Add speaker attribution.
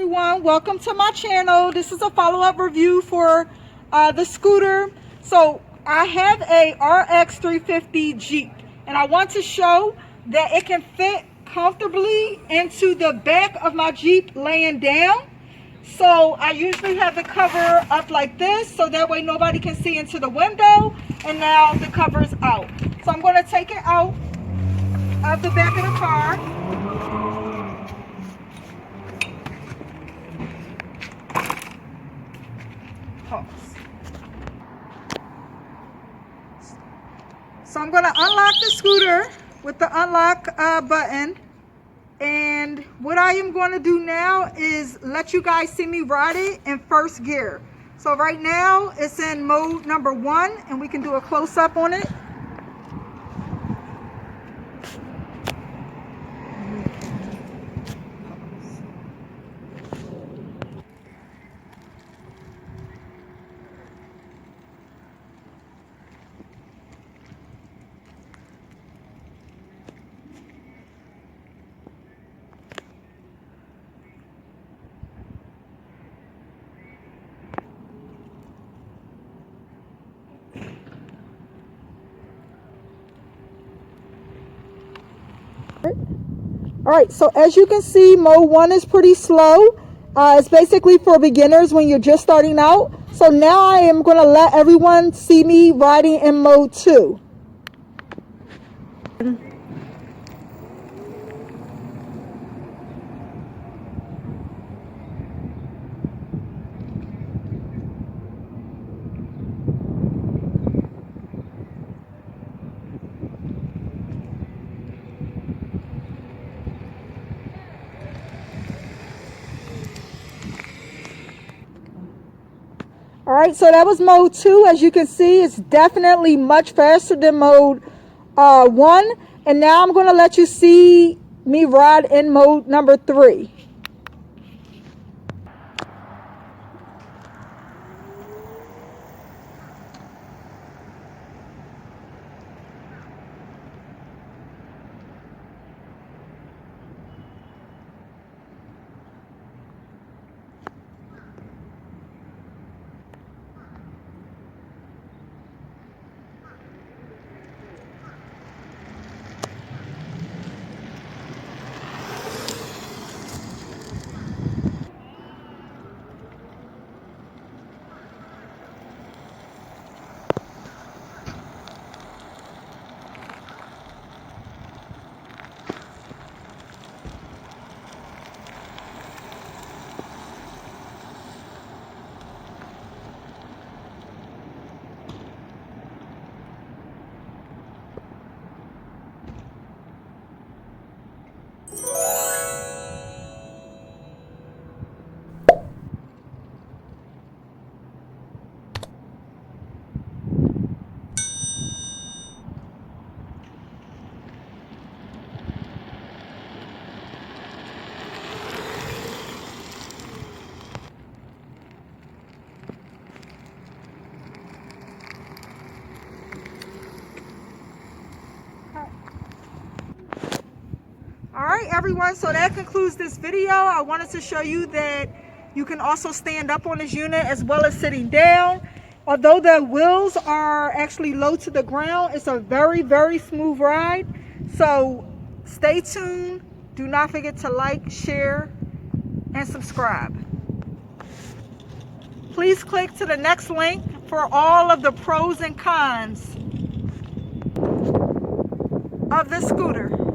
Speaker 1: everyone, welcome to my channel. This is a follow-up review for the scooter. So I have a RX 350 Jeep and I want to show that it can fit comfortably into the back of my Jeep laying down. So I usually have the cover up like this so that way nobody can see into the window, and now the cover's out. So I'm going to take it out of the back of the car. So I'm going to unlock the scooter with the unlock button, and what I am going to do now is let you guys see me ride it in first gear. So right now it's in mode number 1, and we can do a close-up on it. Alright, so as you can see, mode 1 is pretty slow. It's basically for beginners when you're just starting out. So now I am going to let everyone see me riding in mode 2. Alright, so that was mode 2. As you can see, it's definitely much faster than mode 1. And now I'm going to let you see me ride in mode number 3. Alright everyone, so that concludes this video. I wanted to show you that you can also stand up on this unit as well as sitting down. Although the wheels are actually low to the ground, it's a very, very smooth ride. So stay tuned. Do not forget to like, share, and subscribe. Please click to the next link for all of the pros and cons of this scooter.